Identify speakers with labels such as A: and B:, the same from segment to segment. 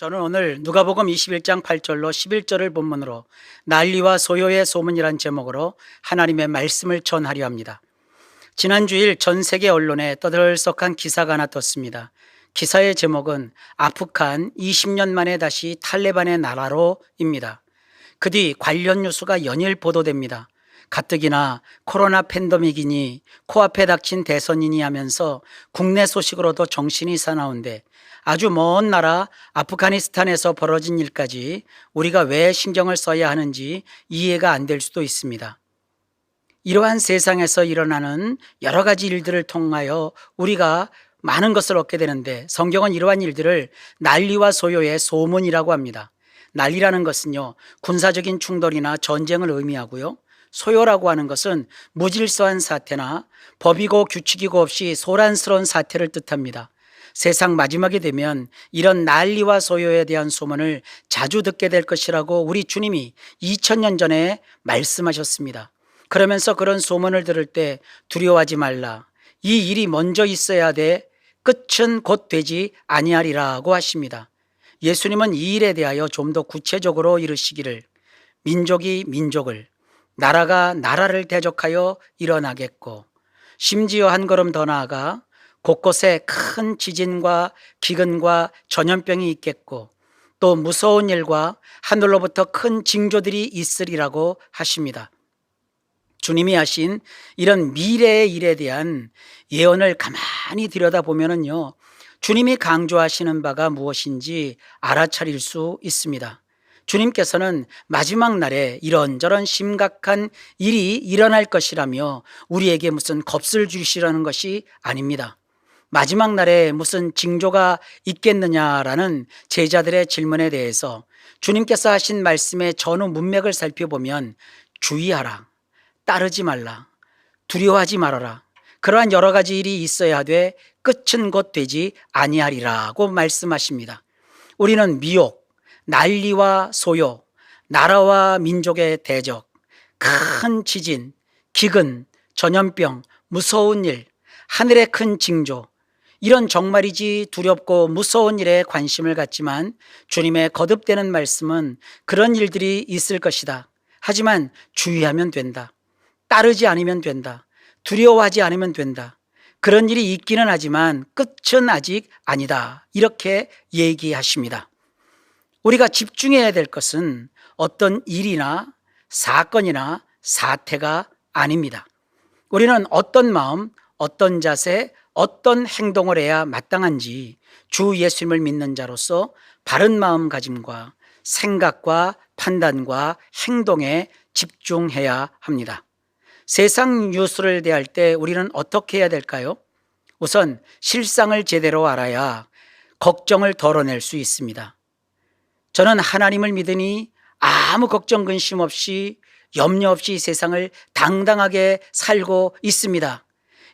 A: 저는 오늘 누가복음 21장 8절로 11절을 본문으로 난리와 소요의 소문이란 제목으로 하나님의 말씀을 전하려 합니다. 지난 주일 전 세계 언론에 떠들썩한 기사가 하나 떴습니다. 기사의 제목은 아프간 20년 만에 다시 탈레반의 나라로입니다. 그 뒤 관련 뉴스가 연일 보도됩니다. 가뜩이나 코로나 팬데믹이니 코앞에 닥친 대선이니 하면서 국내 소식으로도 정신이 사나운데 아주 먼 나라 아프가니스탄에서 벌어진 일까지 우리가 왜 신경을 써야 하는지 이해가 안 될 수도 있습니다. 이러한 세상에서 일어나는 여러 가지 일들을 통하여 우리가 많은 것을 얻게 되는데 성경은 이러한 일들을 난리와 소요의 소문이라고 합니다. 난리라는 것은요, 군사적인 충돌이나 전쟁을 의미하고요. 소요라고 하는 것은 무질서한 사태나 법이고 규칙이고 없이 소란스러운 사태를 뜻합니다. 세상 마지막이 되면 이런 난리와 소요에 대한 소문을 자주 듣게 될 것이라고 우리 주님이 2000년 전에 말씀하셨습니다. 그러면서 그런 소문을 들을 때 두려워하지 말라. 이 일이 먼저 있어야 돼. 끝은 곧 되지 아니하리라고 하십니다. 예수님은 이 일에 대하여 좀 더 구체적으로 이르시기를 민족이 민족을, 나라가 나라를 대적하여 일어나겠고, 심지어 한 걸음 더 나아가 곳곳에 큰 지진과 기근과 전염병이 있겠고, 또 무서운 일과 하늘로부터 큰 징조들이 있으리라고 하십니다. 주님이 하신 이런 미래의 일에 대한 예언을 가만히 들여다보면요, 주님이 강조하시는 바가 무엇인지 알아차릴 수 있습니다. 주님께서는 마지막 날에 이런저런 심각한 일이 일어날 것이라며 우리에게 무슨 겁을 주시라는 것이 아닙니다. 마지막 날에 무슨 징조가 있겠느냐라는 제자들의 질문에 대해서 주님께서 하신 말씀의 전후 문맥을 살펴보면 주의하라, 따르지 말라, 두려워하지 말아라, 그러한 여러 가지 일이 있어야 하되 끝은 곧 되지 아니하리라고 말씀하십니다. 우리는 미혹, 난리와 소요, 나라와 민족의 대적, 큰 지진, 기근, 전염병, 무서운 일, 하늘의 큰 징조, 이런 정말이지 두렵고 무서운 일에 관심을 갖지만 주님의 거듭되는 말씀은 그런 일들이 있을 것이다. 하지만 주의하면 된다. 따르지 않으면 된다. 두려워하지 않으면 된다. 그런 일이 있기는 하지만 끝은 아직 아니다. 이렇게 얘기하십니다. 우리가 집중해야 될 것은 어떤 일이나 사건이나 사태가 아닙니다. 우리는 어떤 마음, 어떤 자세, 어떤 행동을 해야 마땅한지 주 예수님을 믿는 자로서 바른 마음가짐과 생각과 판단과 행동에 집중해야 합니다. 세상 뉴스를 대할 때 우리는 어떻게 해야 될까요? 우선 실상을 제대로 알아야 걱정을 덜어낼 수 있습니다. 저는 하나님을 믿으니 아무 걱정 근심 없이 염려 없이 세상을 당당하게 살고 있습니다.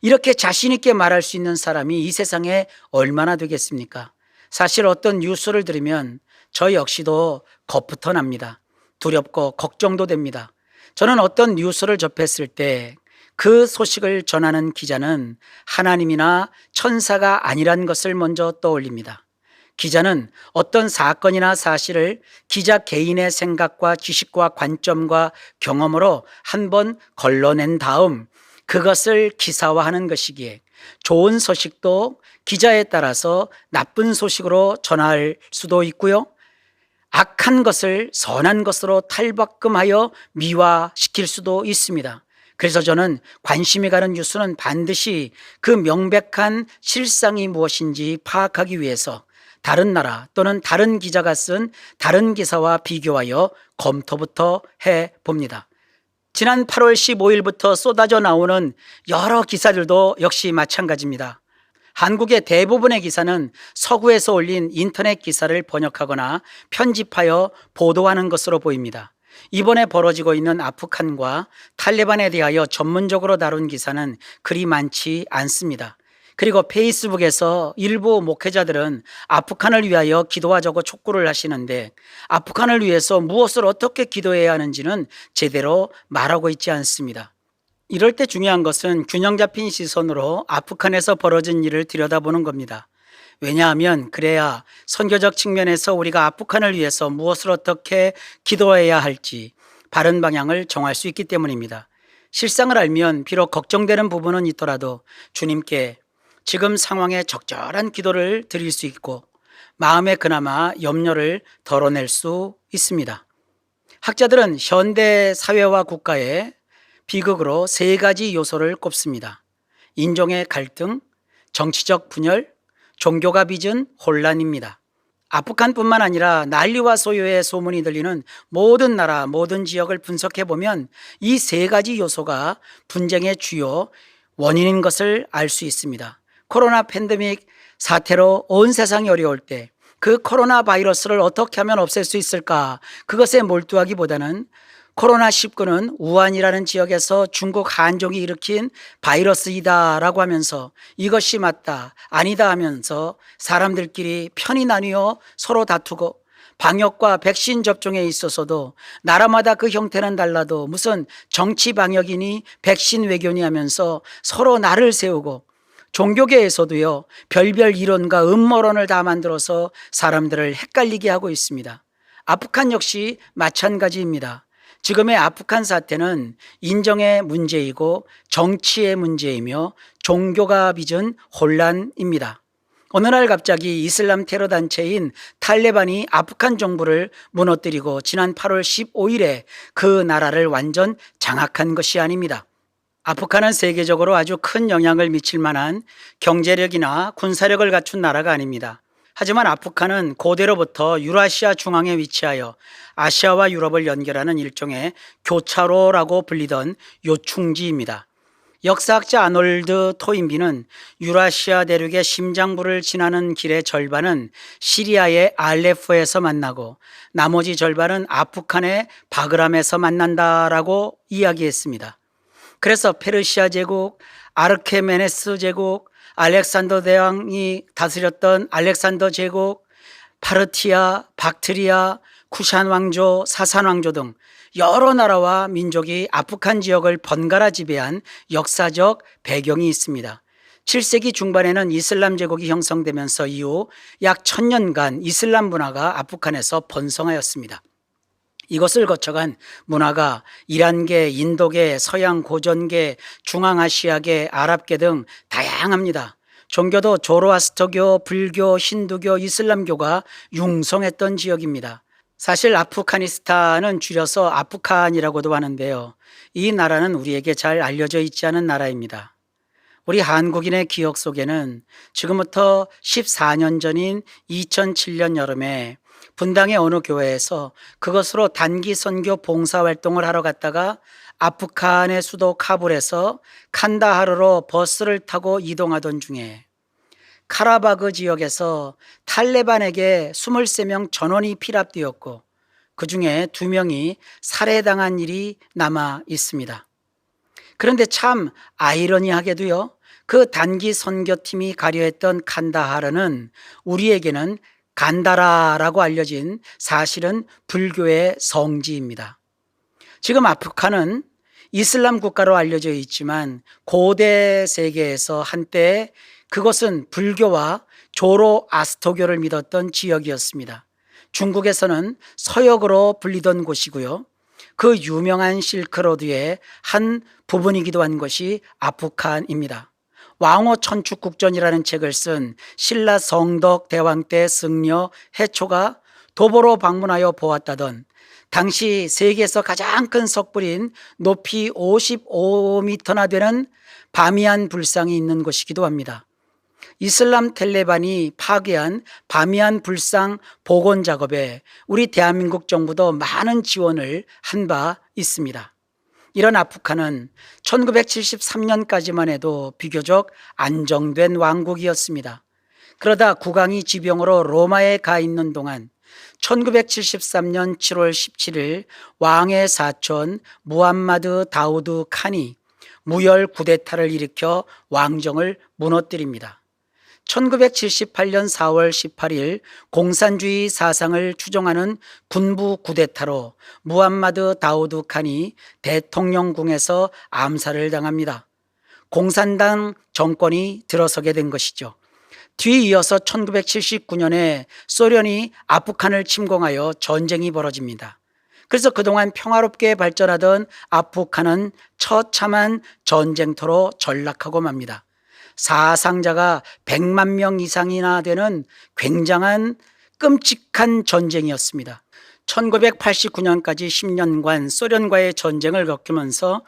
A: 이렇게 자신 있게 말할 수 있는 사람이 이 세상에 얼마나 되겠습니까? 사실 어떤 뉴스를 들으면 저 역시도 겁부터 납니다. 두렵고 걱정도 됩니다. 저는 어떤 뉴스를 접했을 때 그 소식을 전하는 기자는 하나님이나 천사가 아니란 것을 먼저 떠올립니다. 기자는 어떤 사건이나 사실을 기자 개인의 생각과 지식과 관점과 경험으로 한번 걸러낸 다음 그것을 기사화하는 것이기에 좋은 소식도 기자에 따라서 나쁜 소식으로 전할 수도 있고요. 악한 것을 선한 것으로 탈바꿈하여 미화시킬 수도 있습니다. 그래서 저는 관심이 가는 뉴스는 반드시 그 명백한 실상이 무엇인지 파악하기 위해서 다른 나라 또는 다른 기자가 쓴 다른 기사와 비교하여 검토부터 해봅니다. 지난 8월 15일부터 쏟아져 나오는 여러 기사들도 역시 마찬가지입니다. 한국의 대부분의 기사는 서구에서 올린 인터넷 기사를 번역하거나 편집하여 보도하는 것으로 보입니다. 이번에 벌어지고 있는 아프간과 탈레반에 대하여 전문적으로 다룬 기사는 그리 많지 않습니다. 그리고 페이스북에서 일부 목회자들은 아프간을 위하여 기도하자고 촉구를 하시는데 아프간을 위해서 무엇을 어떻게 기도해야 하는지는 제대로 말하고 있지 않습니다. 이럴 때 중요한 것은 균형 잡힌 시선으로 아프간에서 벌어진 일을 들여다보는 겁니다. 왜냐하면 그래야 선교적 측면에서 우리가 아프간을 위해서 무엇을 어떻게 기도해야 할지 바른 방향을 정할 수 있기 때문입니다. 실상을 알면 비록 걱정되는 부분은 있더라도 주님께 지금 상황에 적절한 기도를 드릴 수 있고 마음에 그나마 염려를 덜어낼 수 있습니다. 학자들은 현대 사회와 국가의 비극으로 세 가지 요소를 꼽습니다. 인종의 갈등, 정치적 분열, 종교가 빚은 혼란입니다. 아프간뿐만 아니라 난리와 소요의 소문이 들리는 모든 나라, 모든 지역을 분석해 보면 이 세 가지 요소가 분쟁의 주요 원인인 것을 알 수 있습니다. 코로나 팬데믹 사태로 온 세상이 어려울 때 그 코로나 바이러스를 어떻게 하면 없앨 수 있을까? 그것에 몰두하기보다는 코로나19는 우한이라는 지역에서 중국 한족이 일으킨 바이러스이다라고 하면서 이것이 맞다, 아니다 하면서 사람들끼리 편이 나뉘어 서로 다투고 방역과 백신 접종에 있어서도 나라마다 그 형태는 달라도 무슨 정치 방역이니 백신 외교니 하면서 서로 날을 세우고 종교계에서도요, 별별 이론과 음모론을 다 만들어서 사람들을 헷갈리게 하고 있습니다. 아프간 역시 마찬가지입니다. 지금의 아프간 사태는 인정의 문제이고 정치의 문제이며 종교가 빚은 혼란입니다. 어느 날 갑자기 이슬람 테러 단체인 탈레반이 아프간 정부를 무너뜨리고 지난 8월 15일에 그 나라를 완전 장악한 것이 아닙니다. 아프간은 세계적으로 아주 큰 영향을 미칠 만한 경제력이나 군사력을 갖춘 나라가 아닙니다. 하지만 아프간은 고대로부터 유라시아 중앙에 위치하여 아시아와 유럽을 연결하는 일종의 교차로라고 불리던 요충지입니다. 역사학자 아놀드 토인비는 유라시아 대륙의 심장부를 지나는 길의 절반은 시리아의 알레포에서 만나고 나머지 절반은 아프간의 바그람에서 만난다라고 이야기했습니다. 그래서 페르시아 제국, 아르케메네스 제국, 알렉산더 대왕이 다스렸던 알렉산더 제국, 파르티아, 박트리아, 쿠샨 왕조, 사산 왕조 등 여러 나라와 민족이 아프간 지역을 번갈아 지배한 역사적 배경이 있습니다. 7세기 중반에는 이슬람 제국이 형성되면서 이후 약 1000년간 이슬람 문화가 아프간에서 번성하였습니다. 이것을 거쳐간 문화가 이란계, 인도계, 서양 고전계, 중앙아시아계, 아랍계 등 다양합니다. 종교도 조로아스터교, 불교, 힌두교, 이슬람교가 융성했던 지역입니다. 사실 아프가니스탄은 줄여서 아프간이라고도 하는데요. 이 나라는 우리에게 잘 알려져 있지 않은 나라입니다. 우리 한국인의 기억 속에는 지금부터 14년 전인 2007년 여름에 분당의 어느 교회에서 그것으로 단기 선교 봉사활동을 하러 갔다가 아프간의 수도 카불에서 칸다하르로 버스를 타고 이동하던 중에 카라바그 지역에서 탈레반에게 23명 전원이 피랍되었고 그 중에 2명이 살해당한 일이 남아 있습니다. 그런데 참 아이러니하게도요, 그 단기 선교팀이 가려했던 칸다하르는 우리에게는 간다라라고 알려진 사실은 불교의 성지입니다. 지금 아프간은 이슬람 국가로 알려져 있지만 고대 세계에서 한때 그것은 불교와 조로아스터교를 믿었던 지역이었습니다. 중국에서는 서역으로 불리던 곳이고요. 그 유명한 실크로드의 한 부분이기도 한 것이 아프간입니다. 왕호 천축국전이라는 책을 쓴 신라 성덕 대왕 때 승려 해초가 도보로 방문하여 보았다던 당시 세계에서 가장 큰 석불인 높이 55m나 되는 바미안 불상이 있는 곳이기도 합니다. 이슬람 탈레반이 파괴한 바미안 불상 복원 작업에 우리 대한민국 정부도 많은 지원을 한 바 있습니다. 이런 아프간은 1973년까지만 해도 비교적 안정된 왕국이었습니다. 그러다 국왕이 지병으로 로마에 가 있는 동안 1973년 7월 17일 왕의 사촌 무함마드 다우드 칸이 무혈 쿠데타를 일으켜 왕정을 무너뜨립니다. 1978년 4월 18일 공산주의 사상을 추종하는 군부 쿠데타로 무함마드 다우드 칸이 대통령궁에서 암살을 당합니다. 공산당 정권이 들어서게 된 것이죠. 뒤이어서 1979년에 소련이 아프간을 침공하여 전쟁이 벌어집니다. 그래서 그동안 평화롭게 발전하던 아프간은 처참한 전쟁터로 전락하고 맙니다. 사상자가 100만 명 이상이나 되는 굉장한 끔찍한 전쟁이었습니다. 1989년까지 10년간 소련과의 전쟁을 겪으면서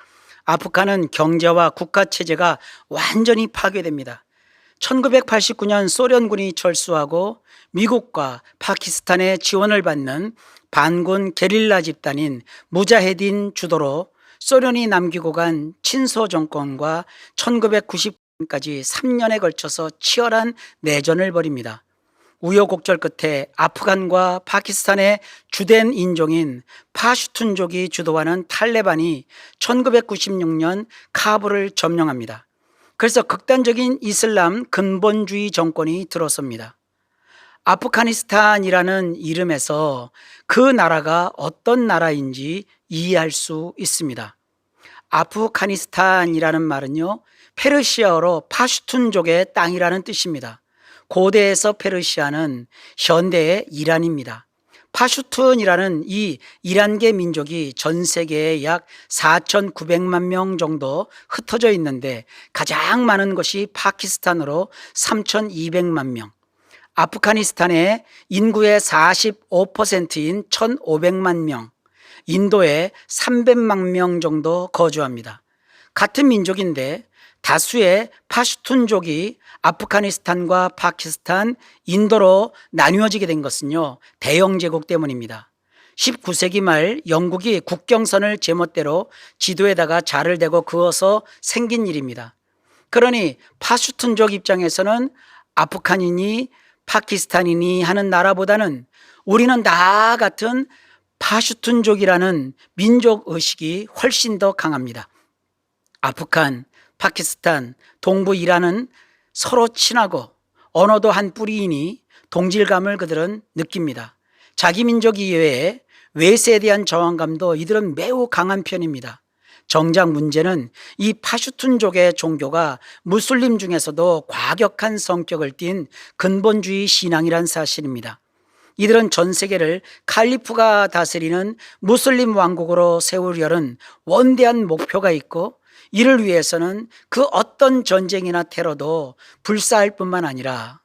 A: 아프간은 경제와 국가 체제가 완전히 파괴됩니다. 1989년 소련군이 철수하고 미국과 파키스탄의 지원을 받는 반군 게릴라 집단인 무자헤딘 주도로 소련이 남기고 간 친소 정권과 1990년까지 3년에 걸쳐서 치열한 내전을 벌입니다. 우여곡절 끝에 아프간과 파키스탄의 주된 인종인 파슈툰족이 주도하는 탈레반이 1996년 카불을 점령합니다. 그래서 극단적인 이슬람 근본주의 정권이 들어섭니다. 아프가니스탄이라는 이름에서 그 나라가 어떤 나라인지 이해할 수 있습니다. 아프가니스탄이라는 말은요, 페르시아어로 파슈툰족의 땅이라는 뜻입니다. 고대에서 페르시아는 현대의 이란입니다. 파슈툰이라는 이 이란계 민족이 전 세계에 약 4,900만 명 정도 흩어져 있는데 가장 많은 것이 파키스탄으로 3,200만 명, 아프가니스탄의 인구의 45%인 1,500만 명, 인도에 300만 명 정도 거주합니다. 같은 민족인데 다수의 파슈툰족이 아프가니스탄과 파키스탄, 인도로 나뉘어지게 된 것은요, 대영 제국 때문입니다. 19세기 말 영국이 국경선을 제멋대로 지도에다가 자를 대고 그어서 생긴 일입니다. 그러니 파슈툰족 입장에서는 아프간이니 파키스탄이니 하는 나라보다는 우리는 다 같은 파슈툰족이라는 민족의식이 훨씬 더 강합니다. 아프간, 파키스탄, 동부 이란은 서로 친하고 언어도 한 뿌리이니 동질감을 그들은 느낍니다. 자기 민족 이외에 외세에 대한 저항감도 이들은 매우 강한 편입니다. 정작 문제는 이 파슈툰족의 종교가 무슬림 중에서도 과격한 성격을 띤 근본주의 신앙이란 사실입니다. 이들은 전 세계를 칼리프가 다스리는 무슬림 왕국으로 세우려는 원대한 목표가 있고 이를 위해서는 그 어떤 전쟁이나 테러도 불사할 뿐만 아니라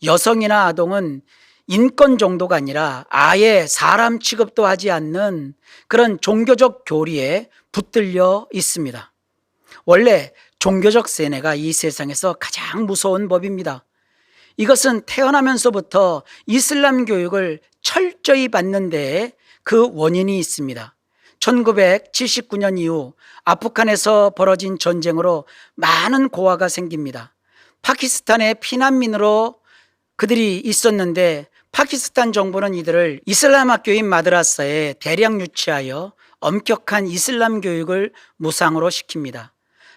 A: 여성이나 아동은 인권 정도가 아니라 아예 사람 취급도 하지 않는 그런 종교적 교리에 붙들려 있습니다. 원래 종교적 세뇌가 이 세상에서 가장 무서운 법입니다. 이것은 태어나면서부터 이슬람 교육을 철저히 받는 데에 그 원인이 있습니다. 1979년 이후 아프간에서 벌어진 전쟁으로 많은 고아가 생깁니다. 파키스탄의 피난민으로 그들이 있었는데 파키스탄 정부는 이들을 이슬람 학교인 마드라사에 대량 유치하여 엄격한 이슬람 교육을 무상으로 시킵니다.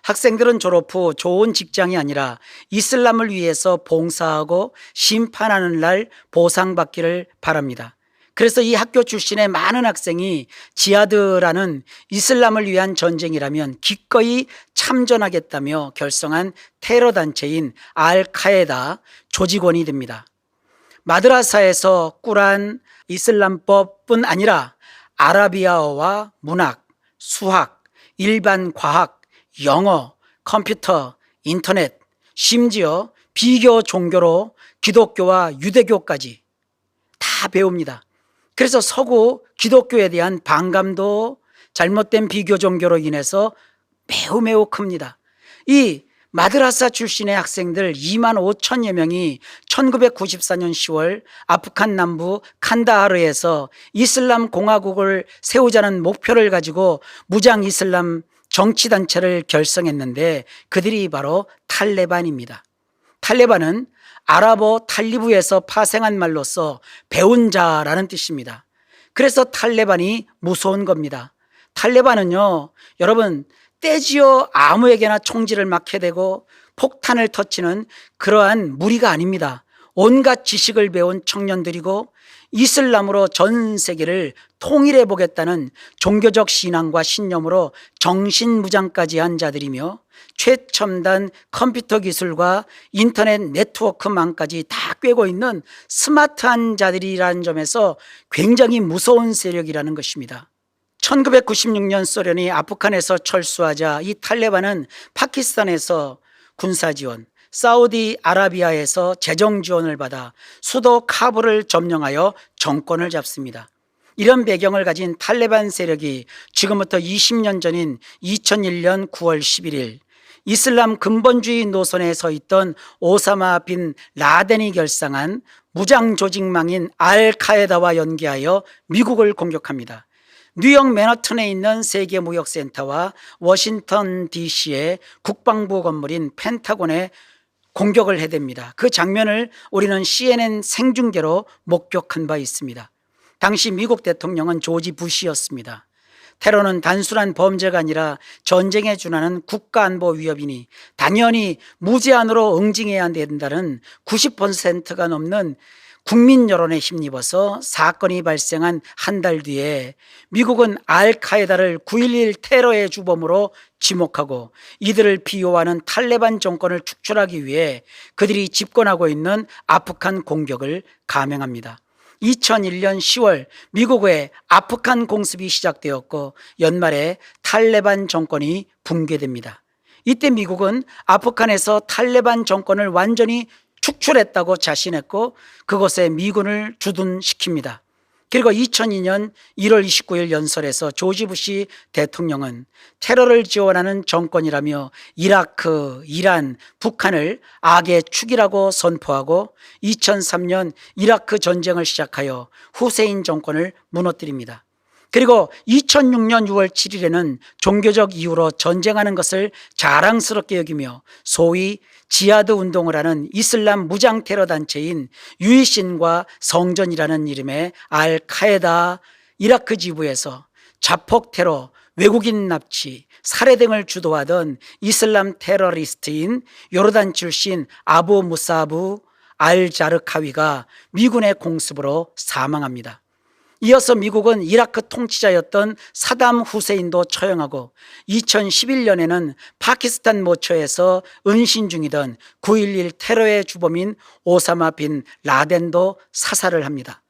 A: 학생들은 졸업 후 좋은 직장이 아니라 이슬람을 위해서 봉사하고 심판하는 날 보상받기를 바랍니다. 그래서 이 학교 출신의 많은 학생이 지하드라는 이슬람을 위한 전쟁이라면 기꺼이 참전하겠다며 결성한 테러 단체인 알카에다 조직원이 됩니다. 마드라사에서 꾸란, 이슬람법뿐 아니라 아라비아어와 문학, 수학, 일반 과학, 영어, 컴퓨터, 인터넷, 심지어 비교 종교로 기독교와 유대교까지 다 배웁니다. 그래서 서구 기독교에 대한 반감도 잘못된 비교 종교로 인해서 매우 큽니다. 이 마드라사 출신의 학생들 2만 5천여 명이 1994년 10월 아프간 남부 칸다하르에서 이슬람 공화국을 세우자는 목표를 가지고 무장 이슬람 정치단체를 결성했는데 그들이 바로 탈레반입니다. 탈레반은 아랍어 탈리브에서 파생한 말로서 배운 자라는 뜻입니다. 그래서 탈레반이 무서운 겁니다. 탈레반은요, 여러분, 떼지어 아무에게나 총질을 막 해대고 폭탄을 터치는 그러한 무리가 아닙니다. 온갖 지식을 배운 청년들이고 이슬람으로 전 세계를 통일해 보겠다는 종교적 신앙과 신념으로 정신무장까지 한 자들이며 최첨단 컴퓨터 기술과 인터넷 네트워크망까지 다 꿰고 있는 스마트한 자들이라는 점에서 굉장히 무서운 세력이라는 것입니다. 1996년 소련이 아프간에서 철수하자 이 탈레반은 파키스탄에서 군사지원, 사우디아라비아에서 재정지원을 받아 수도 카불을 점령하여 정권을 잡습니다. 이런 배경을 가진 탈레반 세력이 지금부터 20년 전인 2001년 9월 11일 이슬람 근본주의 노선에 서 있던 오사마 빈 라덴이 결성한 무장 조직망인 알카에다와 연계하여 미국을 공격합니다. 뉴욕 맨하튼에 있는 세계무역센터와 워싱턴 DC의 국방부 건물인 펜타곤에 공격을 해댑니다. 그 장면을 우리는 CNN 생중계로 목격한 바 있습니다. 당시 미국 대통령은 조지 부시였습니다. 테러는 단순한 범죄가 아니라 전쟁에 준하는 국가안보 위협이니 당연히 무제한으로 응징해야 된다는 90%가 넘는 국민 여론에 힘입어서 사건이 발생한 한 달 뒤에 미국은 알카에다를 9.11 테러의 주범으로 지목하고 이들을 비호하는 탈레반 정권을 축출하기 위해 그들이 집권하고 있는 아프간 공격을 감행합니다. 2001년 10월 미국의 아프간 공습이 시작되었고 연말에 탈레반 정권이 붕괴됩니다. 이때 미국은 아프간에서 탈레반 정권을 완전히 축출했다고 자신했고 그곳에 미군을 주둔시킵니다. 그리고 2002년 1월 29일 연설에서 조지 부시 대통령은 테러를 지원하는 정권이라며 이라크, 이란, 북한을 악의 축이라고 선포하고 2003년 이라크 전쟁을 시작하여 후세인 정권을 무너뜨립니다. 그리고 2006년 6월 7일에는 종교적 이유로 전쟁하는 것을 자랑스럽게 여기며 소위 지하드 운동을 하는 이슬람 무장 테러 단체인 유이신과 성전이라는 이름의 알카에다 이라크 지부에서 자폭 테러, 외국인 납치, 살해 등을 주도하던 이슬람 테러리스트인 요르단 출신 아부 무사브 알 자르카위가 미군의 공습으로 사망합니다. 이어서 미국은 이라크 통치자였던 사담 후세인도 처형하고 2011년에는 파키스탄 모처에서 은신 중이던 9.11 테러의 주범인 오사마 빈 라덴도 사살을 합니다.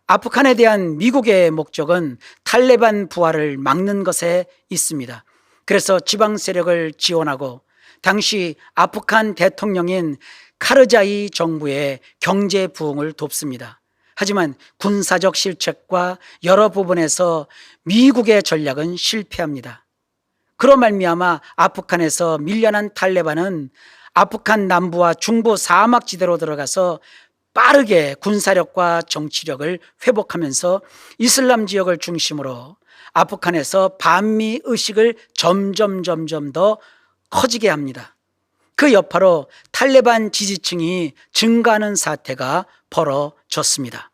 A: 아프간에 대한 미국의 목적은 탈레반 부활을 막는 것에 있습니다. 그래서 지방 세력을 지원하고 당시 아프간 대통령인 카르자이 정부의 경제 부흥을 돕습니다. 하지만 군사적 실책과 여러 부분에서 미국의 전략은 실패합니다. 그로 말미암아 아프간에서 밀려난 탈레반은 아프간 남부와 중부 사막지대로 들어가서 빠르게 군사력과 정치력을 회복하면서 이슬람 지역을 중심으로 아프간에서 반미 의식을 점점 더 커지게 합니다. 그 여파로 탈레반 지지층이 증가하는 사태가 벌어졌습니다.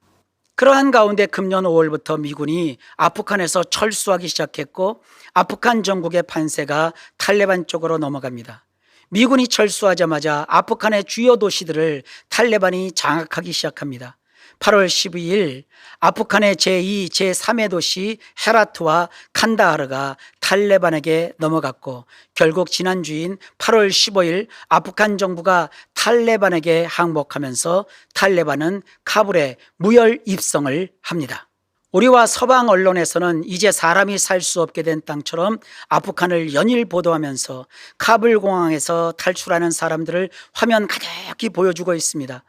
A: 그러한 가운데 금년 5월부터 미군이 아프간에서 철수하기 시작했고 아프간 전국의 판세가 탈레반 쪽으로 넘어갑니다. 미군이 철수하자마자 아프간의 주요 도시들을 탈레반이 장악하기 시작합니다. 8월 12일 아프간의 제2, 제3의 도시 헤라트와 칸다하르가 탈레반에게 넘어갔고 결국 지난주인 8월 15일 아프간 정부가 탈레반에게 항복하면서 탈레반은 카불에 무혈 입성을 합니다. 우리와 서방 언론에서는 이제 사람이 살 수 없게 된 땅처럼 아프간을 연일 보도하면서 카불 공항에서 탈출하는 사람들을 화면 가득히 보여주고 있습니다.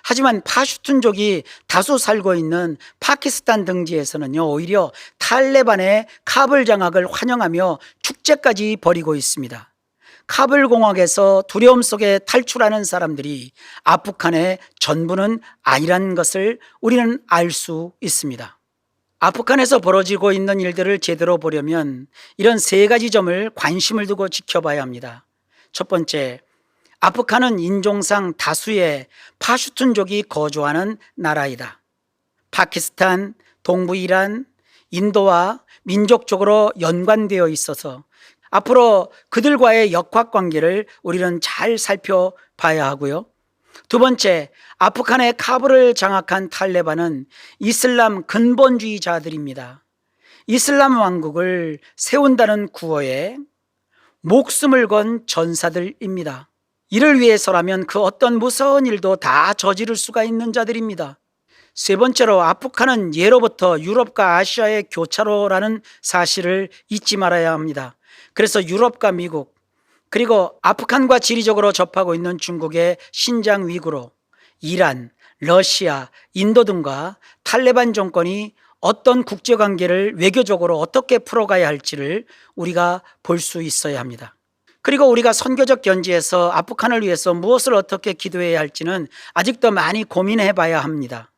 A: 하지만 파슈툰족이 다수 살고 있는 파키스탄 등지에서는요 오히려 탈레반의 카불 장악을 환영하며 축제까지 벌이고 있습니다. 카불 공항에서 두려움 속에 탈출하는 사람들이 아프간의 전부는 아니라는 것을 우리는 알 수 있습니다. 아프간에서 벌어지고 있는 일들을 제대로 보려면 이런 세 가지 점을 관심을 두고 지켜봐야 합니다. 첫 번째, 아프간은 인종상 다수의 파슈툰족이 거주하는 나라이다. 파키스탄, 동부 이란, 인도와 민족적으로 연관되어 있어서 앞으로 그들과의 역학관계를 우리는 잘 살펴봐야 하고요. 두 번째, 아프간의 카불을 장악한 탈레반은 이슬람 근본주의자들입니다. 이슬람 왕국을 세운다는 구호에 목숨을 건 전사들입니다. 이를 위해서라면 그 어떤 무서운 일도 다 저지를 수가 있는 자들입니다. 세 번째로, 아프간은 예로부터 유럽과 아시아의 교차로라는 사실을 잊지 말아야 합니다. 그래서 유럽과 미국, 그리고 아프간과 지리적으로 접하고 있는 중국의 신장 위구르, 이란, 러시아, 인도 등과 탈레반 정권이 어떤 국제관계를 외교적으로 어떻게 풀어가야 할지를 우리가 볼 수 있어야 합니다. 그리고 우리가 선교적 견지에서 아프간을 위해서 무엇을 어떻게 기도해야 할지는 아직도 많이 고민해 봐야 합니다.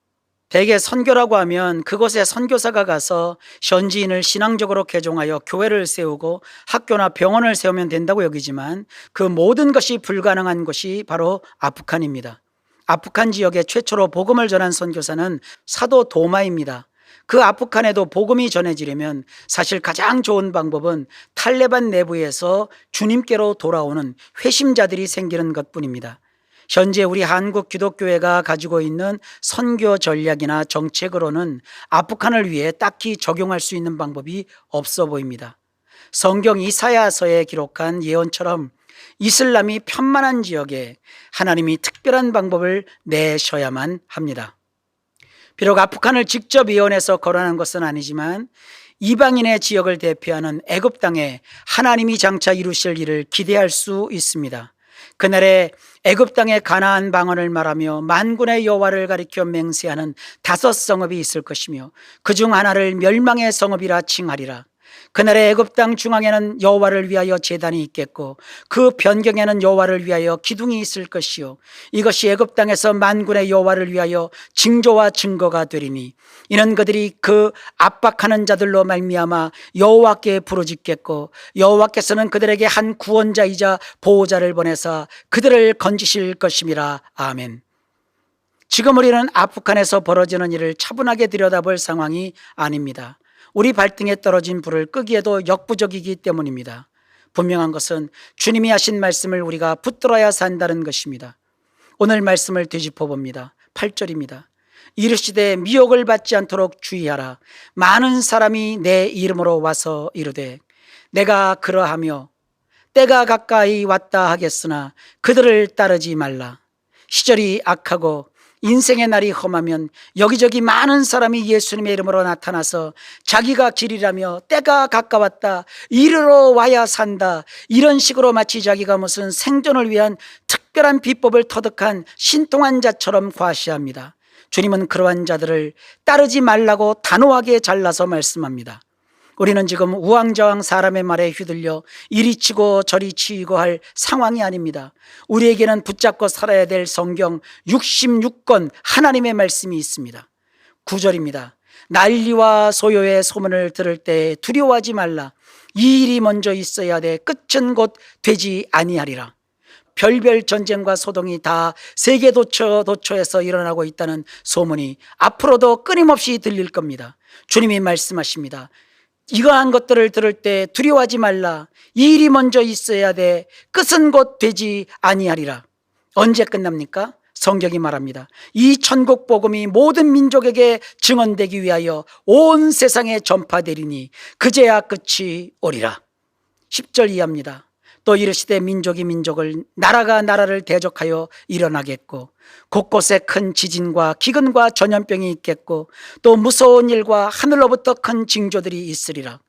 A: 대개 선교라고 하면 그곳에 선교사가 가서 현지인을 신앙적으로 개종하여 교회를 세우고 학교나 병원을 세우면 된다고 여기지만 그 모든 것이 불가능한 곳이 바로 아프간입니다. 아프간 지역에 최초로 복음을 전한 선교사는 사도 도마입니다. 그 아프간에도 복음이 전해지려면 사실 가장 좋은 방법은 탈레반 내부에서 주님께로 돌아오는 회심자들이 생기는 것뿐입니다. 현재 우리 한국 기독교회가 가지고 있는 선교 전략이나 정책으로는 아프간을 위해 딱히 적용할 수 있는 방법이 없어 보입니다. 성경 이사야서에 기록한 예언처럼 이슬람이 편만한 지역에 하나님이 특별한 방법을 내셔야만 합니다. 비록 아프간을 직접 예언해서 거론한 것은 아니지만 이방인의 지역을 대표하는 애굽 땅에 하나님이 장차 이루실 일을 기대할 수 있습니다. 그날에 애굽 땅의 가나안 방언을 말하며 만군의 여호와를 가리켜 맹세하는 5 성읍이 있을 것이며 그중 하나를 멸망의 성읍이라 칭하리라. 그날에 애굽 땅 중앙에는 여호와를 위하여 제단이 있겠고 그 변경에는 여호와를 위하여 기둥이 있을 것이요 이것이 애굽 땅에서 만군의 여호와를 위하여 징조와 증거가 되리니 이는 그들이 그 압박하는 자들로 말미암아 여호와께 부르짖겠고 여호와께서는 그들에게 한 구원자이자 보호자를 보내사 그들을 건지실 것임이라. 아멘. 지금 우리는 아프간에서 벌어지는 일을 차분하게 들여다볼 상황이 아닙니다. 우리 발등에 떨어진 불을 끄기에도 역부족이기 때문입니다. 분명한 것은 주님이 하신 말씀을 우리가 붙들어야 산다는 것입니다. 오늘 말씀을 되짚어 봅니다. 8절입니다. 이르시되 미혹을 받지 않도록 주의하라. 많은 사람이 내 이름으로 와서 이르되 내가 그러하며 때가 가까이 왔다 하겠으나 그들을 따르지 말라. 시절이 악하고 인생의 날이 험하면 여기저기 많은 사람이 예수님의 이름으로 나타나서 자기가 길이라며 때가 가까웠다, 이르러 와야 산다, 이런 식으로 마치 자기가 무슨 생존을 위한 특별한 비법을 터득한 신통한 자처럼 과시합니다. 주님은 그러한 자들을 따르지 말라고 단호하게 잘라서 말씀합니다. 우리는 지금 우왕좌왕 사람의 말에 휘둘려 이리 치고 저리 치이고 할 상황이 아닙니다. 우리에게는 붙잡고 살아야 될 성경 66권 하나님의 말씀이 있습니다. 9절입니다. 난리와 소요의 소문을 들을 때 두려워하지 말라. 이 일이 먼저 있어야 돼 끝은 곧 되지 아니하리라. 별별 전쟁과 소동이 다 세계 도처에서 일어나고 있다는 소문이 앞으로도 끊임없이 들릴 겁니다. 주님이 말씀하십니다. 이러한 것들을 들을 때 두려워하지 말라. 이 일이 먼저 있어야 돼 끝은 곧 되지 아니하리라. 언제 끝납니까? 성경이 말합니다. 이 천국 복음이 모든 민족에게 증언되기 위하여 온 세상에 전파되리니 그제야 끝이 오리라. 10절 이하입니다. 또 이르시되 민족이 민족을 나라가 나라를 대적하여 일어나겠고 곳곳에 큰 지진과 기근과 전염병이 있겠고 또 무서운 일과 하늘로부터 큰 징조들이 있으리라.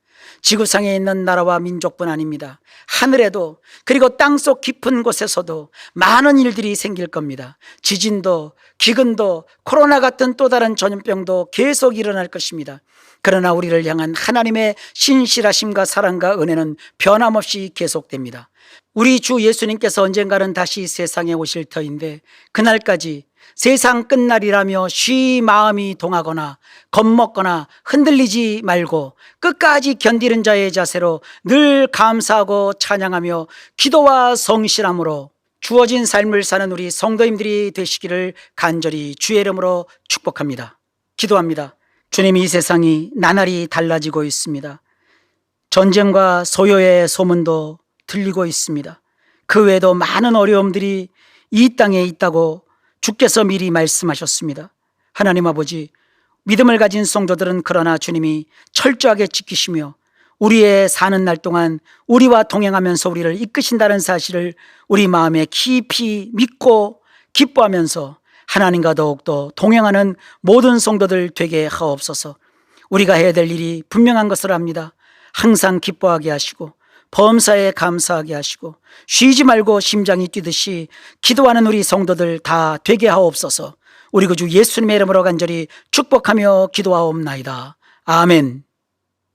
A: 지구상에 있는 나라와 민족뿐 아닙니다. 하늘에도 그리고 땅속 깊은 곳에서도 많은 일들이 생길 겁니다. 지진도 기근도 코로나 같은 또 다른 전염병도 계속 일어날 것입니다. 그러나 우리를 향한 하나님의 신실하심과 사랑과 은혜는 변함없이 계속됩니다. 우리 주 예수님께서 언젠가는 다시 세상에 오실 터인데 그날까지 세상 끝날이라며 쉬 마음이 동하거나 겁먹거나 흔들리지 말고 끝까지 견디는 자의 자세로 늘 감사하고 찬양하며 기도와 성실함으로 주어진 삶을 사는 우리 성도님들이 되시기를 간절히 주의 이름으로 축복합니다. 기도합니다. 주님, 이 세상이 나날이 달라지고 있습니다. 전쟁과 소요의 소문도 들리고 있습니다. 그 외에도 많은 어려움들이 이 땅에 있다고 주께서 미리 말씀하셨습니다. 하나님 아버지, 믿음을 가진 성도들은 그러나 주님이 철저하게 지키시며 우리의 사는 날 동안 우리와 동행하면서 우리를 이끄신다는 사실을 우리 마음에 깊이 믿고 기뻐하면서 하나님과 더욱더 동행하는 모든 성도들 되게 하옵소서. 우리가 해야 될 일이 분명한 것을 압니다. 항상 기뻐하게 하시고 범사에 감사하게 하시고 쉬지 말고 심장이 뛰듯이 기도하는 우리 성도들 다 되게 하옵소서. 우리 구주 예수님의 이름으로 간절히 축복하며 기도하옵나이다. 아멘.